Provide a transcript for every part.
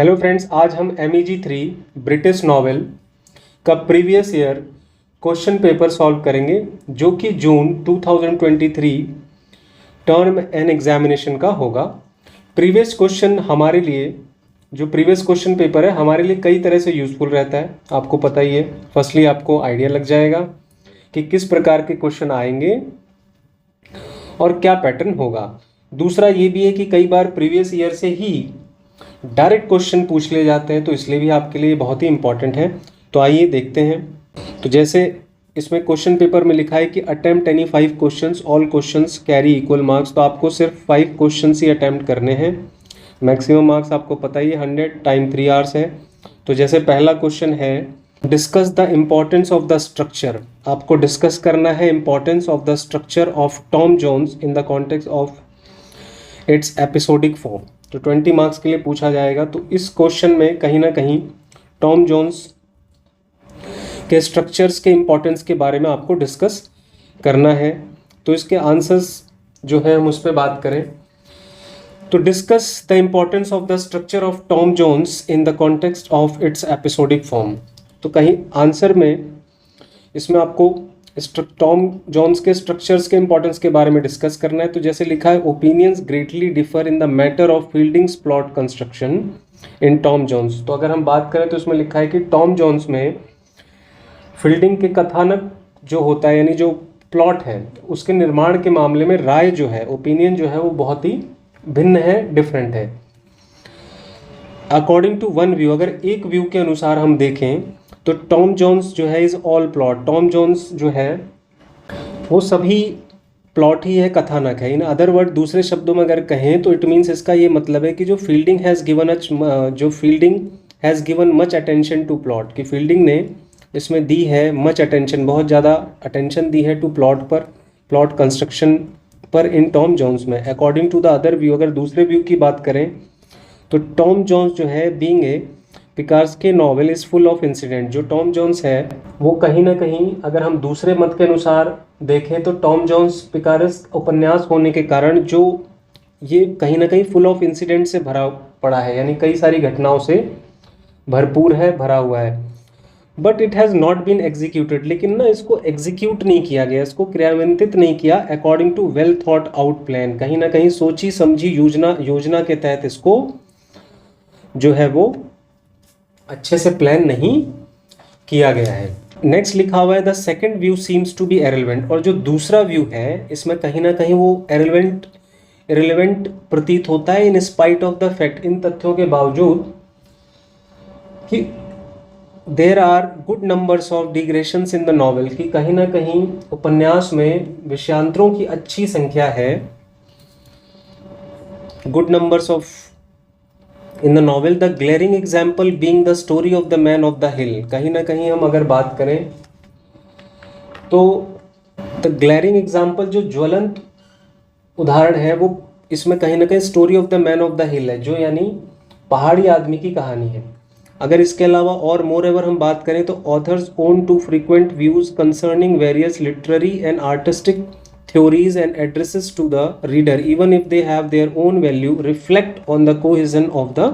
Hello friends, आज हम MEG 3 British novel का previous year question paper solve करेंगे जो कि जून 2023 टर्म एंड एग्जामिनेशन का होगा। प्रीवियस क्वेश्चन हमारे लिए जो प्रीवियस क्वेश्चन पेपर है हमारे लिए कई तरह से यूज़फुल रहता है, आपको पता ही है। फर्स्टली आपको आइडिया लग जाएगा कि किस प्रकार के क्वेश्चन आएंगे और क्या पैटर्न होगा। दूसरा ये भी है कि कई बार प्रीवियस ईयर से ही डायरेक्ट क्वेश्चन पूछ ले जाते हैं, तो इसलिए भी आपके लिए बहुत ही इंपॉर्टेंट है। तो आइए देखते हैं। तो जैसे इसमें क्वेश्चन पेपर में लिखा है कि attempt any 5 questions, all questions carry equal marks. तो आपको सिर्फ 5 क्वेश्चंस ही अटेम्प्ट करने हैं। मैक्सिमम मार्क्स आपको पता ही है 100, टाइम 3 आवर्स है। तो जैसे पहला क्वेश्चन है, discuss the importance of the structure. आपको डिस्कस करना है importance of the structure of Tom Jones in the context of its episodic form. तो 20 मार्क्स के लिए पूछा जाएगा। तो इस क्वेश्चन में कहीं ना कहीं टॉम जोन्स के स्ट्रक्चर्स के इम्पोर्टेंस के बारे में आपको डिस्कस करना है। तो इसके आंसर्स जो है हम उस पर बात करें तो discuss the importance of the structure of Tom Jones in the context of its episodic form. तो कहीं आंसर में इसमें आपको टॉम जोन्स के स्ट्रक्चर्स के इंपॉर्टेंस के बारे में डिस्कस करना है। तो जैसे लिखा है, opinions greatly differ in the matter of Fielding's plot construction in Tom Jones. तो अगर हम बात करें तो इसमें लिखा है कि टॉम जोन्स में फील्डिंग के कथानक जो होता है, यानी जो प्लॉट है, उसके निर्माण के मामले में राय जो है, ओपिनियन जो है, वो बहुत ही भिन्न है, डिफरेंट है। अकॉर्डिंग टू वन व्यू, अगर एक व्यू के अनुसार हम देखें तो टॉम जोन्स जो है is all plot. Tom Jones जो है वो सभी प्लॉट ही है, कथानक है। इन अदर वर्ड, दूसरे शब्दों में अगर कहें तो इट मीन्स, इसका ये मतलब है कि जो Fielding has given much attention to plot, कि फील्डिंग ने इसमें दी है मच अटेंशन, बहुत ज़्यादा अटेंशन दी है टू प्लॉट पर, प्लॉट कंस्ट्रक्शन पर इन टॉम जोन्स में। According to the other view, अगर दूसरे व्यू की बात करें तो टॉम जोन्स जो है being a picaresque novel is full of incident. जो टॉम जोन्स है वो कहीं ना कहीं, अगर हम दूसरे मत के अनुसार देखें तो टॉम जोन्स पिकारेस्क उपन्यास होने के कारण जो ये कहीं ना कहीं फुल ऑफ इंसिडेंट से भरा पड़ा है, यानी कई सारी घटनाओं से भरपूर है, भरा हुआ है। But it has not been executed, लेकिन ना इसको एग्जीक्यूट नहीं किया गया, इसको क्रियान्वित नहीं किया according to well thought out plan. कहीं ना कहीं सोची समझी योजना के तहत इसको जो है वो अच्छे से प्लान नहीं किया गया है। नेक्स्ट लिखा हुआ है, the second view seems to be irrelevant. और जो दूसरा व्यू है इसमें कहीं ना कहीं वो इररिलेवेंट प्रतीत होता है, in spite of the fact, इन तथ्यों के बावजूद कि there are good numbers of digressions in the novel, कि कहीं ना कहीं उपन्यास में विषयांतरों की अच्छी संख्या है। Good numbers of in the novel, the glaring example being the story of the man of the हिल। कहीं ना कहीं हम अगर बात करें तो द ग्लेरिंग एग्जाम्पल, जो ज्वलंत उदाहरण है, वो इसमें कहीं ना कहीं story of the man of the हिल है, जो यानी पहाड़ी आदमी की कहानी है। अगर इसके अलावा और मोर एवर हम बात करें तो authors own too frequent views concerning various literary and artistic theories and addresses to the reader even if they have their own value reflect on the cohesion of the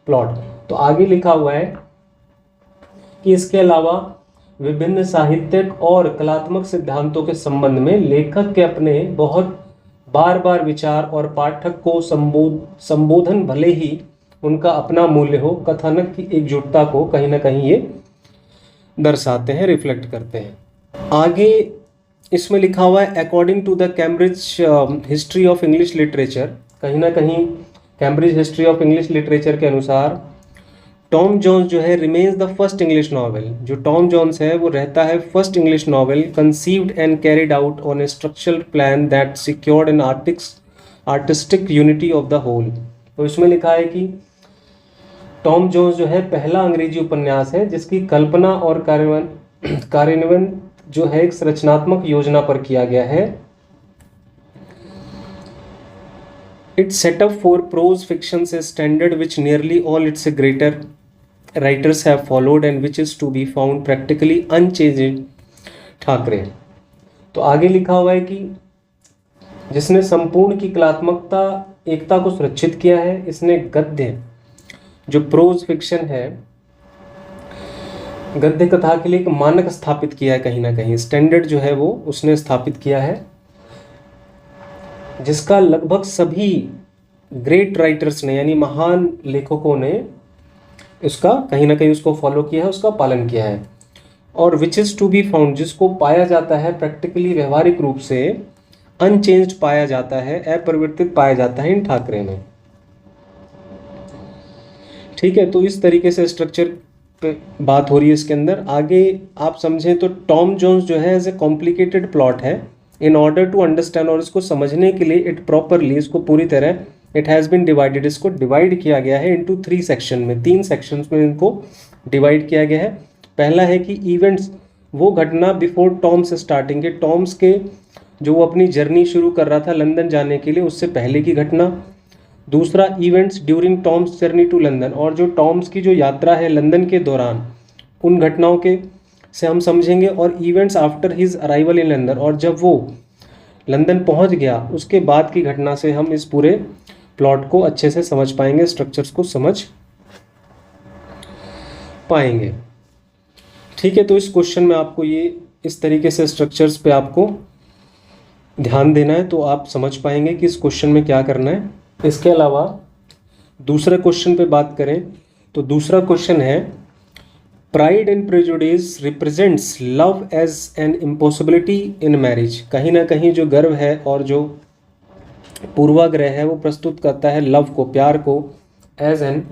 plot। तो आगे लिखा हुआ है कि इसके अलावा विभिन्न साहित्यिक और कलात्मक सिद्धांतों के संबंध में लेखक के अपने बहुत बार बार विचार और पाठक को संबोधन भले ही उनका अपना मूल्य हो, कथानक की एकजुटता को कहीं ना कहीं ये दर्शाते हैं, रिफ्लेक्ट करते हैं। आगे इसमें लिखा हुआ है, according to the Cambridge History of English Literature. कहीं ना कहीं Cambridge History of English Literature के अनुसार टॉम जोन्स जो है remains the first English novel. जो टॉम जोन्स है वो रहता है first English novel conceived and carried out on a structural plan that secured an artistic unity of the whole. तो इसमें लिखा है कि टॉम जोन्स जो है पहला अंग्रेजी उपन्यास है जिसकी कल्पना और कार्यान्वयन जो है एक रचनात्मक योजना पर किया गया है। It set up for prose fiction से standard which nearly all its greater writers have followed and which is to be found practically unchanged Thackeray. तो आगे लिखा हुआ है कि जिसने संपूर्ण की कलात्मकता एकता को सुरक्षित किया है, इसने गद्य जो प्रोज फिक्शन है, गद्य कथा के लिए एक मानक स्थापित किया है, कहीं ना कहीं स्टैंडर्ड जो है वो उसने स्थापित किया है, जिसका लगभग सभी ग्रेट राइटर्स ने यानी महान लेखकों ने उसका कहीं ना कहीं उसको फॉलो किया है, उसका पालन किया है। और which is to be found, जिसको पाया जाता है प्रैक्टिकली व्यवहारिक रूप से अनचेंज्ड पाया जाता है, अपरिवर्तित पाया जाता है इन ठाकरे में। ठीक है, तो इस तरीके से स्ट्रक्चर पे बात हो रही है इसके अंदर। आगे आप समझें तो टॉम जोन्स जो है एज ए कॉम्प्लिकेटेड प्लॉट है। इन ऑर्डर टू अंडरस्टैंड, और इसको समझने के लिए इट प्रॉपरली, इसको पूरी तरह इट हैज़ बिन डिवाइडेड, इसको डिवाइड किया गया है इनटू 3 सेक्शन में, 3 सेक्शंस में इनको डिवाइड किया गया है। पहला है कि इवेंट्स, वो घटना बिफोर टॉम्स स्टार्टिंग के, टॉम्स के जो वो अपनी जर्नी शुरू कर रहा था लंदन जाने के लिए, उससे पहले की घटना। दूसरा, events during Tom's journey to London, और जो टॉम्स की जो यात्रा है लंदन के दौरान उन घटनाओं के से हम समझेंगे। और events after his arrival in London, और जब वो लंदन पहुंच गया उसके बाद की घटना से हम इस पूरे प्लॉट को अच्छे से समझ पाएंगे, स्ट्रक्चर्स को समझ पाएंगे। ठीक है, तो इस क्वेश्चन में आपको ये इस तरीके से स्ट्रक्चर्स पे आपको ध्यान देना है, तो आप समझ पाएंगे कि इस क्वेश्चन में क्या करना है। इसके अलावा दूसरे क्वेश्चन पे बात करें तो दूसरा क्वेश्चन है, Pride and Prejudice represents love as an impossibility in marriage. कहीं ना कहीं जो गर्व है और जो पूर्वाग्रह है वो प्रस्तुत करता है लव को, प्यार को, as an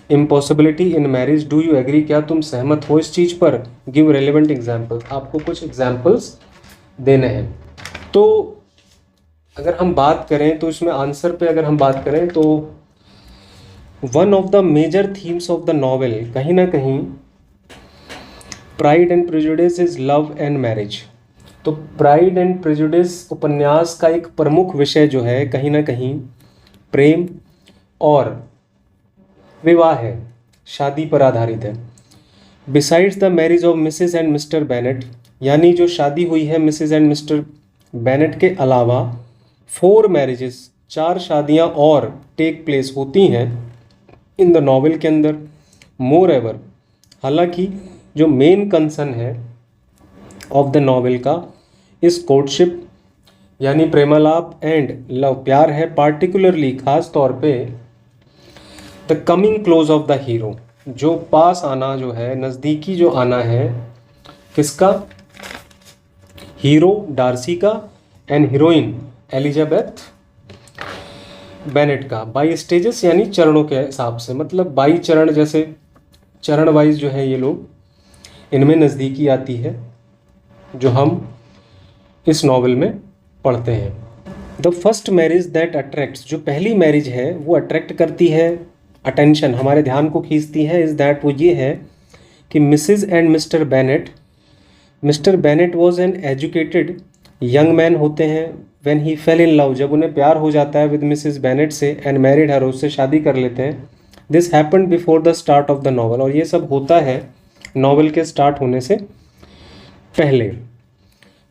impossibility in marriage. Do you agree, क्या तुम सहमत हो इस चीज़ पर? गिव रेलिवेंट एग्जाम्पल्स, आपको कुछ एग्जाम्पल्स देने हैं। तो अगर हम बात करें तो इसमें आंसर पे अगर हम बात करें तो one of the major themes of the novel, कहीं ना कहीं Pride and Prejudice is love and marriage. तो प्राइड एंड प्रेजुडिस उपन्यास का एक प्रमुख विषय जो है कहीं ना कहीं प्रेम और विवाह है, शादी पर आधारित है। Besides the marriage of Mrs and mister Bennett, यानी जो शादी हुई है मिसेस एंड मिस्टर बेनेट के अलावा 4 मैरिजेस, 4 शादियां और टेक प्लेस होती हैं इन द नॉवेल के अंदर। मोर एवर, हालांकि जो मेन कंसर्न है ऑफ द नॉवेल का इस कोर्टशिप यानी प्रेमालाप एंड लव, प्यार है, पार्टिकुलरली खास तौर पे the coming close of the hero, जो पास आना जो है, नज़दीकी जो आना है किसका, हीरो डार्सी का एंड हीरोइन एलिजाबेथ बेनेट का, बाई स्टेजेस यानी चरणों के हिसाब से, मतलब बाई चरण, जैसे चरण वाइज जो है ये लोग, इनमें नज़दीकी आती है जो हम इस नॉवेल में पढ़ते हैं। The first marriage that attracts, जो पहली मैरिज है वो अट्रैक्ट करती है, अटेंशन, हमारे ध्यान को खींचती है, इज़ दैट, वो ये है कि Mrs and mister Bennett, mister Bennett was an educated young man होते हैं, when he fail in love, जब उन्हें प्यार हो जाता है विद मिसेस बेनेट से, एंड मैरिड हर, उससे शादी कर लेते हैं। This happened before the start of the novel, और ये सब होता है नॉवल के स्टार्ट होने से पहले।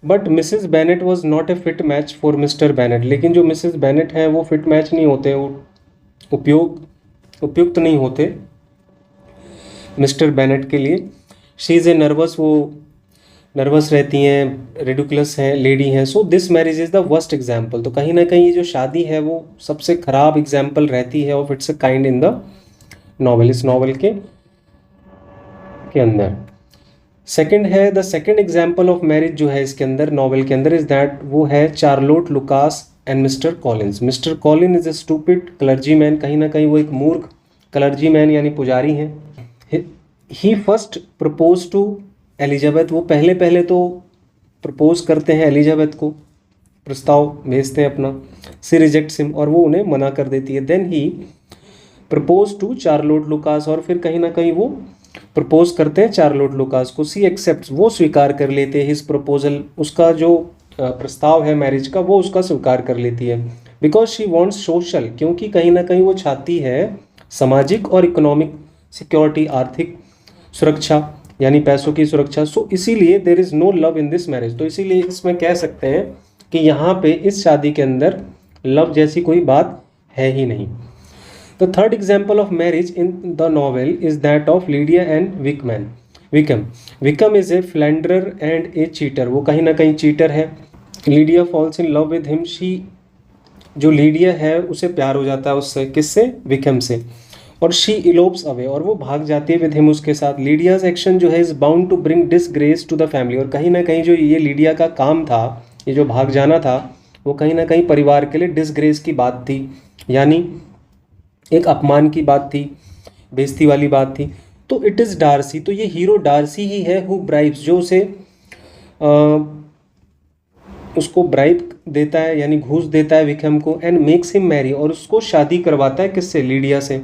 But Mrs Bennett was not a fit match for mister Bennett, लेकिन जो मिसेस बेनेट हैं वो फिट मैच नहीं होते, वो उपयुक्त नहीं होते मिस्टर बेनेट के लिए। शी इज़ ए नर्वस, वो नर्वस रहती हैं, रिडिकुलस हैं, लेडी हैं। So this marriage is the worst example, तो कहीं ना कहीं ये जो शादी है वो सबसे ख़राब एग्जाम्पल रहती है of it's a kind in the novel, इस नॉवल के अंदर। सेकंड है, the second example of marriage जो है इसके अंदर, नॉवल के अंदर, इज़ दैट, वो है Charlotte Lucas and mister Collins. Mister Colin is a stupid clergy man, कहीं ना कहीं वो एक मूर्ख क्लर्जी मैन यानी पुजारी हैं। ही फर्स्ट प्रपोज टू एलिजाबेथ, वो पहले तो प्रपोज करते हैं एलिजाबेथ को, प्रस्ताव भेजते हैं अपना, सी रिजेक्ट्स हिम, और वो उन्हें मना कर देती है। Then he propose to Charlotte Lucas, और फिर कहीं ना कहीं वो प्रपोज करते हैं चार्लोट लुकास को। सी एक्सेप्ट्स, वो स्वीकार कर लेते हैं हिज प्रपोजल, उसका जो प्रस्ताव है मैरिज का वो उसका स्वीकार कर लेती है। बिकॉज शी वॉन्ट्स सोशल, क्योंकि कहीं ना कहीं वो चाहती है सामाजिक और इकोनॉमिक सिक्योरिटी, आर्थिक सुरक्षा यानी पैसों की सुरक्षा। सो इसीलिए there is no love in this marriage, तो इसीलिए इसमें कह सकते हैं कि यहाँ पे इस शादी के अंदर लव जैसी कोई बात है ही नहीं। The third example of marriage in the novel is that of Lydia and Wickham. Wickham is a philanderer and a cheater, वो कहीं ना कहीं चीटर है। Lydia falls in love with him, जो लीडिया है उसे प्यार हो जाता है उससे, किससे? विकम से। और शी इलोप्स अवे, और वो भाग जाती है विद हिम, उसके साथ। लीडियाज एक्शन जो है is bound to bring disgrace to the family, और कहीं ना कहीं जो ये लीडिया का काम था, ये जो भाग जाना था, वो कहीं ना कहीं परिवार के लिए डिसग्रेस की बात थी, यानी एक अपमान की बात थी, बेइज्जती वाली बात थी। तो इट इज़ डार्सी, तो ये हीरो डार्सी ही है हु ब्राइब्स, जो उसे उसको ब्राइब देता है, यानी घूस देता है विक्रम को, एंड मेक्स हिम मैरी, और उसको शादी करवाता है किससे? लीडिया से।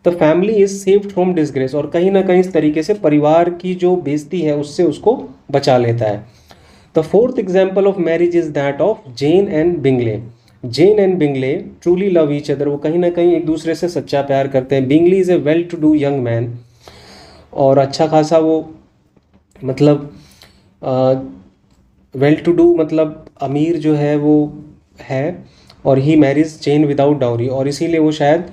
The family is saved from disgrace, और कहीं ना कहीं इस तरीके से परिवार की जो बेइज्जती है उससे उसको बचा लेता है। The fourth example of marriage is that of Jane and Bingley. Jane and Bingley truly love each other, वो कहीं ना कहीं एक दूसरे से सच्चा प्यार करते हैं। Bingley is a well to do young man, और अच्छा खासा वो मतलब वेल टू डू मतलब अमीर जो है वो है, और ही मैरिज जेन विदाउट डाउरी, और इसीलिए वो शायद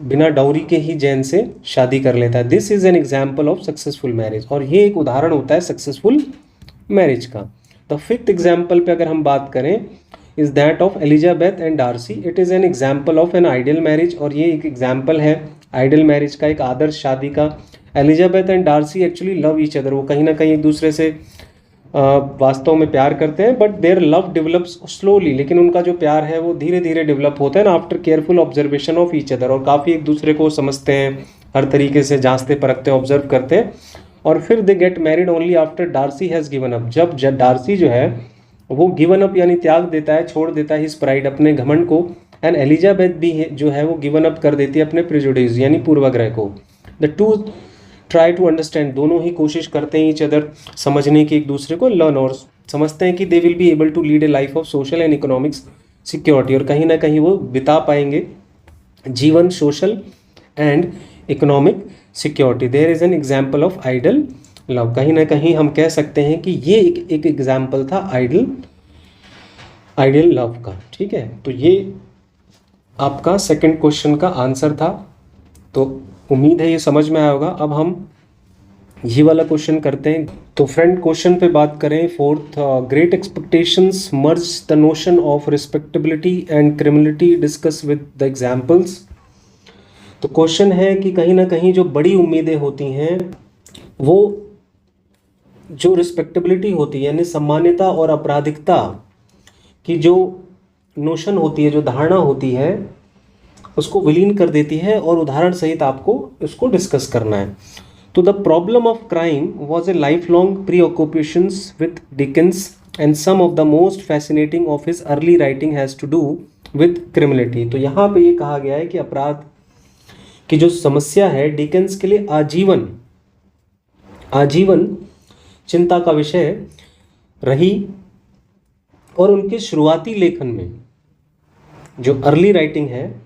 बिना डाउरी के ही जैन से शादी कर लेता है। This is an example of successful marriage, और ये एक उदाहरण होता है सक्सेसफुल मैरिज का। द फिफ्थ एग्जाम्पल पे अगर हम बात करें is that of Elizabeth and Darcy. It is an example of an ideal marriage, और ये एक एग्जाम्पल है आइडियल मैरिज का, एक आदर्श शादी का। Elizabeth and Darcy actually love each other, वो कहीं ना कहीं एक दूसरे से वास्तव में प्यार करते हैं, but their love develops slowly, लेकिन उनका जो प्यार है वो धीरे धीरे डेवलप होता है ना, after careful observation of each other, और काफ़ी एक दूसरे को समझते हैं, हर तरीके से जांचते परखते हैं, ऑब्जर्व करते हैं, और फिर they get married only after Darcy has given up. जब डार्सी जो है वो गिवन अप यानी त्याग देता है, छोड़ देता है हिज प्राइड, अपने घमंड को, एंड एलिजाबेथ भी जो है वो गिवन अप कर देती है अपने प्रेजुडिस यानी पूर्वाग्रह को। The two try to understand, दोनों ही कोशिश करते हैं ईच अदर समझने की एक दूसरे को, लर्न, और समझते हैं कि they will be able to lead a life of social and economics security, और कहीं ना कहीं वो बिता पाएंगे जीवन social and economic security. There is an example of ideal love, कहीं ना कहीं हम कह सकते हैं कि ये एक एग्जाम्पल था आइडियल लव का। ठीक है, तो ये आपका सेकंड क्वेश्चन का आंसर था, तो उम्मीद है ये समझ में आया होगा। अब हम ये वाला क्वेश्चन करते हैं। तो फ्रेंड, क्वेश्चन पे बात करें, fourth, great expectations merge the notion of respectability and criminality, discuss with the examples. तो क्वेश्चन है कि कहीं ना कहीं जो बड़ी उम्मीदें होती हैं, वो जो रिस्पेक्टेबिलिटी होती है यानी सम्मानिता और अपराधिकता की जो नोशन होती है, जो धारणा होती है, उसको विलीन कर देती है, और उदाहरण सहित आपको इसको डिस्कस करना है। तो the problem of crime was a lifelong preoccupations with Dickens, and some of the most fascinating of his early writing has to do with criminality. तो यहाँ पे ये कहा गया है कि अपराध की जो समस्या है डिकेंस के लिए आजीवन चिंता का विषय रही, और उनके शुरुआती लेखन में जो अर्ली राइटिंग है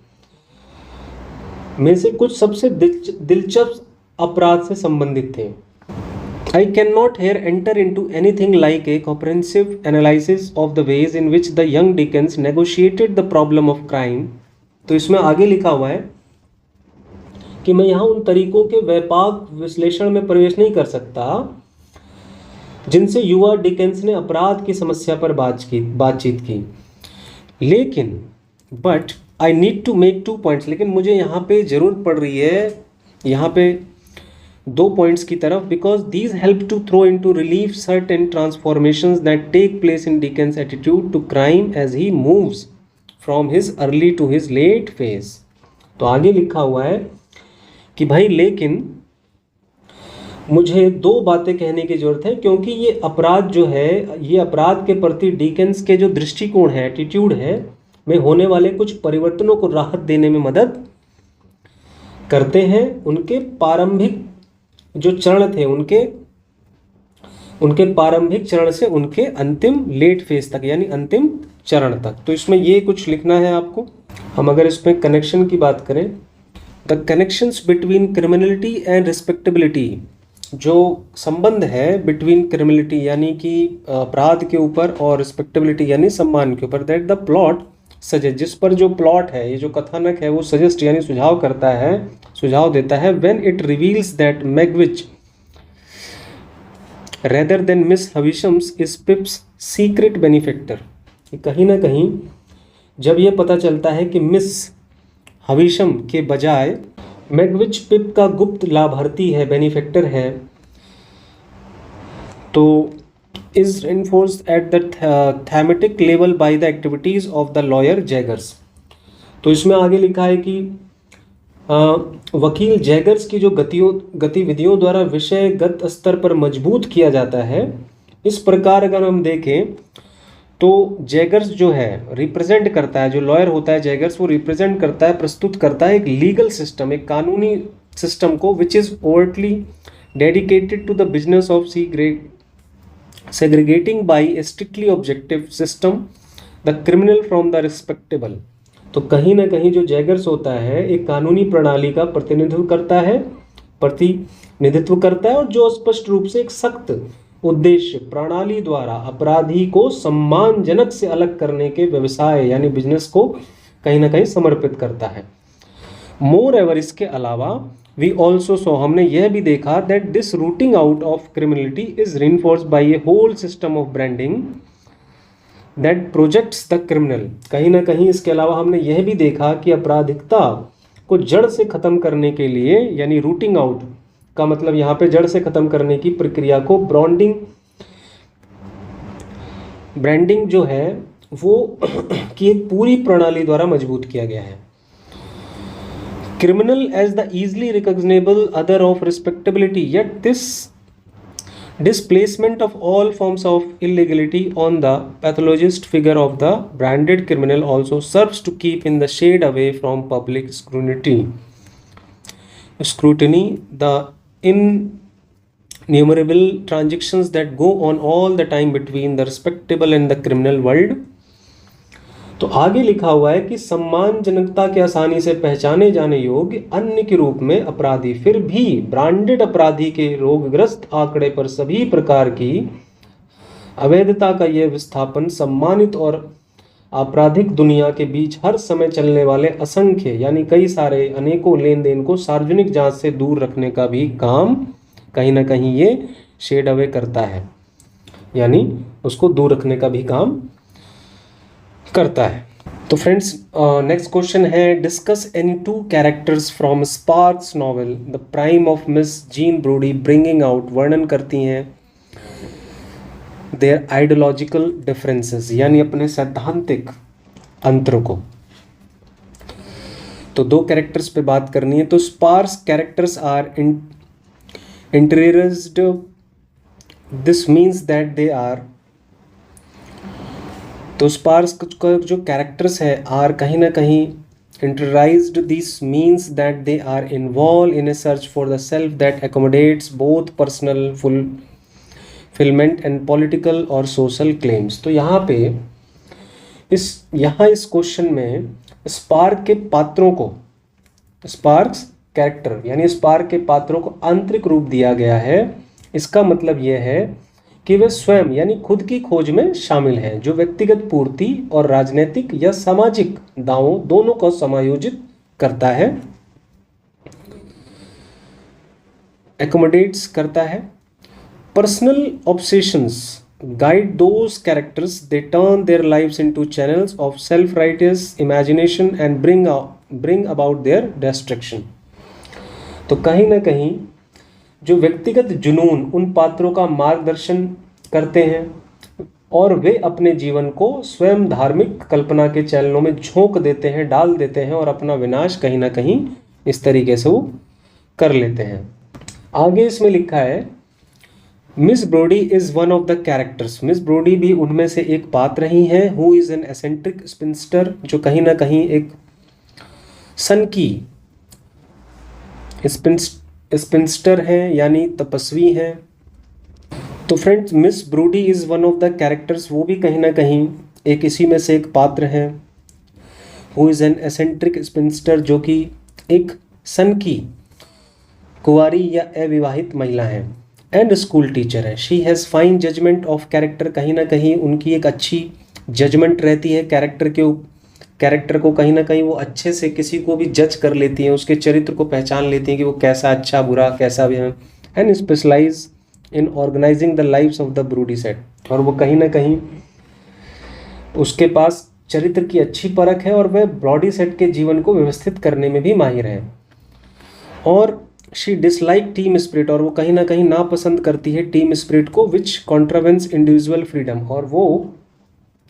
में से कुछ सबसे दिलचस्प अपराध से संबंधित थे। I can not here enter into anything like a comprehensive analysis of the ways in which the young Dickens negotiated the problem of crime. तो इसमें आगे लिखा हुआ है कि मैं यहाँ उन तरीकों के व्यापक विश्लेषण में प्रवेश नहीं कर सकता जिनसे युवा डिकेंस ने अपराध की समस्या पर बातचीत की, लेकिन but I need to make 2 points, लेकिन मुझे यहाँ पे ज़रूरत पड़ रही है यहाँ पे 2 पॉइंट्स की तरफ, because these help to throw in to relieve certain transformations that take place in Dickens attitude to crime as he moves from his early to his late phase. तो आगे लिखा हुआ है कि भाई लेकिन मुझे 2 बातें कहने की ज़रूरत है, क्योंकि ये अपराध जो है, ये अपराध के प्रति डिकेंस के जो दृष्टिकोण है, एटीट्यूड है, में होने वाले कुछ परिवर्तनों को राहत देने में मदद करते हैं। उनके प्रारंभिक जो चरण थे, उनके प्रारंभिक चरण से उनके अंतिम लेट फेज तक, यानी अंतिम चरण तक। तो इसमें ये कुछ लिखना है आपको। हम अगर इसमें कनेक्शन की बात करें, the connections between criminality and respectability, जो संबंध है बिटवीन क्रिमिनलिटी यानी कि अपराध के ऊपर और रिस्पेक्टेबिलिटी यानी सम्मान के ऊपर, दैट द प्लॉट सजेस्ट, जिस पर जो प्लॉट है, ये जो कथानक है वो सजेस्ट यानी सुझाव करता है, सुझाव देता है। When it reveals that Magwitch rather than Miss Havisham's is Pip's secret benefactor. कहीं ना कहीं जब ये पता चलता है कि मिस हविशम के बजाय मैगविच पिप का गुप्त लाभार्थी है, बेनिफेक्टर है, तो is enforced at the thematic level by the activities of the lawyer Jaggers. तो इसमें आगे लिखा है कि वकील जैगर्स की जो गतिविधियों द्वारा विषयगत स्तर पर मजबूत किया जाता है। इस प्रकार अगर हम देखें तो जैगर्स जो है रिप्रेजेंट करता है, जो लॉयर होता है जैगर्स, वो रिप्रेजेंट करता है, प्रस्तुत करता है एक लीगल सिस्टम, एक कानूनी सिस्टम को, which is overtly dedicated to the business of segregating by a strictly objective system the criminal from the respectable. तो कहीं ना कहीं जो जैगर्स होता है एक कानूनी प्रणाली का प्रतिनिधित्व करता है और जो स्पष्ट रूप से एक सख्त उद्देश्य प्रणाली द्वारा अपराधी को सम्मानजनक से अलग करने के व्यवसाय यानी बिजनेस को कहीं ना कहीं समर्पित करता है। मोर एवर, इसके अलावा वी ऑल्सो सो, हमने यह भी देखा that this rooting out of criminality is reinforced by a whole system of branding that projects the criminal. कहीं ना कहीं इसके अलावा हमने यह भी देखा कि आपराधिकता को जड़ से खत्म करने के लिए, यानी रूटिंग आउट का मतलब यहाँ पे जड़ से खत्म करने की प्रक्रिया को ब्रांडिंग जो है वो की एक पूरी प्रणाली द्वारा मजबूत किया गया है। Criminal as the easily recognizable other of respectability, yet this displacement of all forms of illegality on the pathologist figure of the branded criminal also serves to keep in the shade away from public scrutiny the innumerable transactions that go on all the time between the respectable and the criminal world। तो आगे लिखा हुआ है कि सम्मानजनकता के आसानी से पहचाने जाने योग्य अन्य के रूप में अपराधी फिर भी ब्रांडेड अपराधी के रोगग्रस्त आंकड़े पर सभी प्रकार की अवैधता का यह विस्थापन सम्मानित और आपराधिक दुनिया के बीच हर समय चलने वाले असंख्य यानी कई सारे अनेकों लेन देन को सार्वजनिक जांच से दूर रखने का भी काम कहीं ना कहीं ये शेड अवे करता है, यानी उसको दूर रखने का भी काम करता है। तो फ्रेंड्स नेक्स्ट क्वेश्चन है, discuss any two characters from sparks novel the prime of miss gene Brodie bringing out, वर्णन करती हैं देयर आइडियोलॉजिकल डिफरेंसेस, यानी अपने सैद्धांतिक अंतर को। तो दो कैरेक्टर्स पे बात करनी है। तो Spark's characters are interiorized, this means that they are, तो स्पार्स का जो कैरेक्टर्स है आर कहीं ना कहीं interiorized, this means that they are involve in a search for the self that accommodates both personal fulfilment and political और social claims. तो यहाँ पे इस क्वेश्चन में स्पार्क के पात्रों को, स्पार्क्स कैरेक्टर यानी स्पार्क के पात्रों को आंतरिक रूप दिया गया है। इसका मतलब यह है कि वे स्वयं यानी खुद की खोज में शामिल हैं, जो व्यक्तिगत पूर्ति और राजनीतिक या सामाजिक दावों दोनों को समायोजित करता है, एकोमोडेट्स करता है। Personal obsessions guide those characters, they turn their lives into channels of self-righteous imagination and bring about their destruction। तो कहीं ना कहीं जो व्यक्तिगत जुनून उन पात्रों का मार्गदर्शन करते हैं और वे अपने जीवन को स्वयं धार्मिक कल्पना के चैनलों में झोंक देते हैं, डाल देते हैं और अपना विनाश कहीं ना कहीं इस तरीके से वो कर लेते हैं। आगे इसमें लिखा है Miss Brodie is one of the characters, miss Brodie भी उनमें से एक पात्र ही है। Who is an eccentric spinster, जो कहीं ना कहीं एक सनकी स्पिंस्टर हैं यानी तपस्वी हैं। तो friends miss Brodie is one of the characters, वो भी कहीं ना कहीं एक इसी में से एक पात्र हैं। Who is an eccentric spinster, जो कि एक सनकी कुंवारी या अविवाहित महिला है। एंड स्कूल टीचर है। She has fine judgement of character, कहीं ना कहीं उनकी एक अच्छी जजमेंट रहती है कैरेक्टर कैरेक्टर को कहीं ना कहीं वो अच्छे से किसी को भी जज कर लेती हैं, उसके चरित्र को पहचान लेती हैं कि वो कैसा अच्छा बुरा कैसा भी है, and specialize in organizing the lives of the Brodie set. और वो कहीं ना कहीं उसके पास चरित्र की अच्छी परख है और वह ब्रॉडी सेट के जीवन को व्यवस्थित करने में भी माहिर है। और शी डिसलाइक टीम स्पिरिट, और वो कहीं ना कहीं नापसंद करती है टीम स्पिरिट को, विच कॉन्ट्रावेंस इंडिविजुअल फ्रीडम, और वो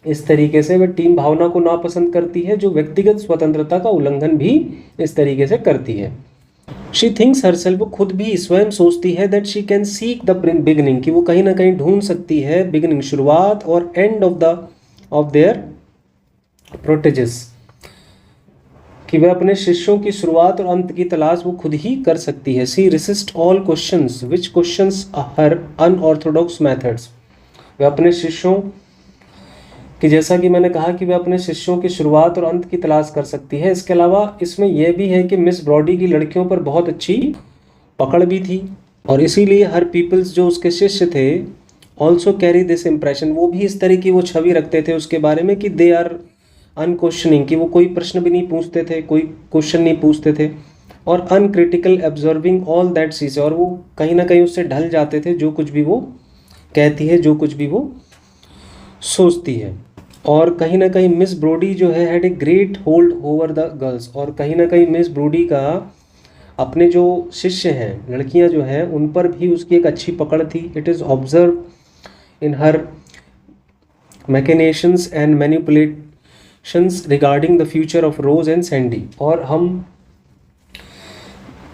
इस तरीके से वह टीम भावना को नापसंद करती है जो व्यक्तिगत स्वतंत्रता का उल्लंघन भी इस तरीके से करती है। शी थिंक्स हरसेल्फ, वो खुद भी स्वयं सोचती है that she can seek the beginning, कि वो कहीं ना कहीं ढूंढ सकती है बिगिनिंग शुरुआत और एंड ऑफ देयर प्रोटेजेस, कि वह अपने शिष्यों की शुरुआत और अंत की तलाश वो खुद ही कर सकती है। She resist all questions which questions her unorthodox methods, वह अपने शिष्यों कि जैसा कि मैंने कहा कि वह अपने शिष्यों की शुरुआत और अंत की तलाश कर सकती है। इसके अलावा इसमें यह भी है कि मिस ब्रॉडी की लड़कियों पर बहुत अच्छी पकड़ भी थी, और इसीलिए हर पीपल्स जो उसके शिष्य थे ऑल्सो कैरी दिस इम्प्रेशन, वो भी इस तरह की वो छवि रखते थे उसके बारे में कि दे आर अनक्वेश्चनिंग, कि वो कोई प्रश्न भी नहीं पूछते थे, कोई क्वेश्चन नहीं पूछते थे, और uncritical absorbing all that sees, और वो कहीं ना कहीं उससे ढल जाते थे, जो कुछ भी वो कहती है, जो कुछ भी वो सोचती है। और कहीं ना कहीं मिस ब्रोडी जो है had a great hold over the girls, और कहीं ना कहीं मिस ब्रोडी का अपने जो शिष्य हैं लड़कियां जो हैं उन पर भी उसकी एक अच्छी पकड़ थी। It is observe in her machinations and manipulations regarding the future of Rose and Sandy, और हम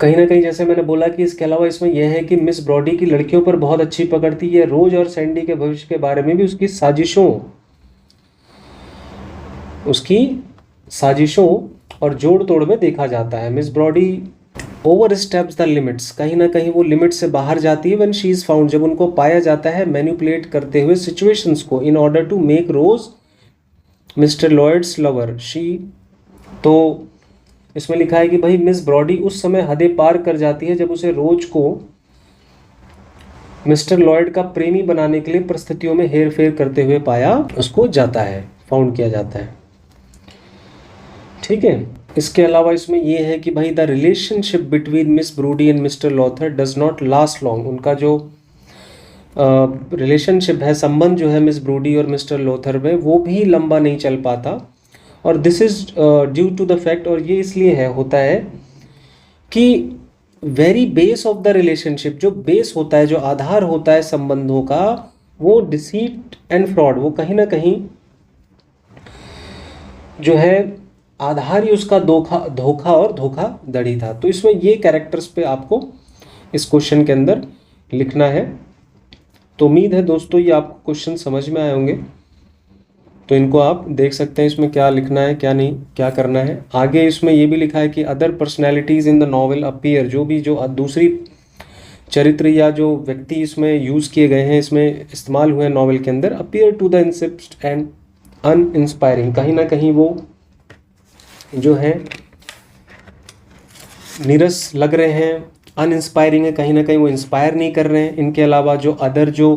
कहीं ना कहीं जैसे मैंने बोला कि इसके अलावा इसमें यह है कि मिस ब्रॉडी की लड़कियों पर बहुत अच्छी पकड़ थी। ये रोज और सैंडी के भविष्य के बारे में भी उसकी साजिशों और जोड़ तोड़ में देखा जाता है। Miss Brodie oversteps the limits, कहीं ना कहीं वो लिमिट से बाहर जाती है। व्हेन शी इज़ फाउंड, जब उनको पाया जाता है मैनिपुलेट करते हुए सिचुएशंस को in order to make Rose Mr Lloyd's lover she, तो इसमें लिखा है कि भाई मिस ब्रॉडी उस समय हदें पार कर जाती है जब उसे रोज को मिस्टर लॉयड का प्रेमी बनाने के लिए परिस्थितियों में हेर फेर करते हुए पाया उसको जाता है, फाउंड किया जाता है। ठीक है, इसके अलावा इसमें यह है कि भाई the relationship between Miss Brodie and Mr Lowther does not last long, उनका जो रिलेशनशिप है, संबंध जो है मिस ब्रोडी और मिस्टर लॉथर में, वो भी लंबा नहीं चल पाता। और this is due to the fact, और ये इसलिए है होता है कि very base of the relationship, जो बेस होता है, जो आधार होता है संबंधों का, वो डिसीट एंड फ्रॉड, वो कहीं ना कहीं जो है आधार ही उसका धोखा और धोखाधड़ी था। तो इसमें ये कैरेक्टर्स पे आपको इस क्वेश्चन के अंदर लिखना है। तो उम्मीद है दोस्तों ये आपको क्वेश्चन समझ में आए होंगे, तो इनको आप देख सकते हैं इसमें क्या लिखना है, क्या नहीं, क्या करना है। आगे इसमें ये भी लिखा है कि other personalities in the novel appear, जो भी जो दूसरी चरित्र या जो व्यक्ति इसमें यूज़ किए गए हैं, इसमें इस्तेमाल हुए हैं नॉवल के अंदर, appear to the insipid and uninspiring, कहीं ना कहीं वो जो है नीरस लग रहे हैं, अनइंस्पायरिंग है, कहीं ना कहीं वो इंस्पायर नहीं कर रहे हैं। इनके अलावा जो अदर जो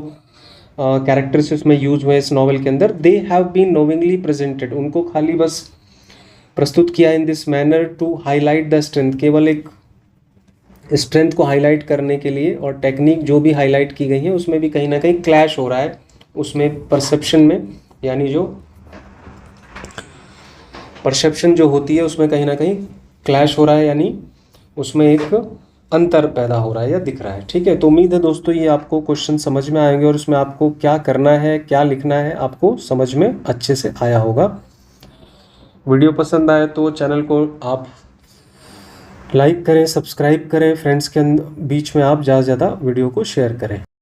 कैरेक्टर्स इसमें यूज हुए इस नॉवल के अंदर, they have been knowingly presented, उनको खाली बस प्रस्तुत किया in this manner to highlight the strength, केवल एक स्ट्रेंथ को हाईलाइट करने के लिए, और टेक्निक जो भी हाईलाइट की गई है उसमें भी कहीं ना कहीं क्लैश हो रहा है, उसमें परसेप्शन में, यानी जो परसेप्शन जो होती है उसमें कहीं ना कहीं क्लैश हो रहा है, यानी उसमें एक अंतर पैदा हो रहा है या दिख रहा है। ठीक है, तो उम्मीद है दोस्तों ये आपको क्वेश्चन समझ में आएंगे और उसमें आपको क्या करना है, क्या लिखना है, आपको समझ में अच्छे से आया होगा। वीडियो पसंद आए तो चैनल को आप लाइक करें, सब्सक्राइब करें, फ्रेंड्स के बीच में आप ज़्यादा से ज़्यादा वीडियो को शेयर करें।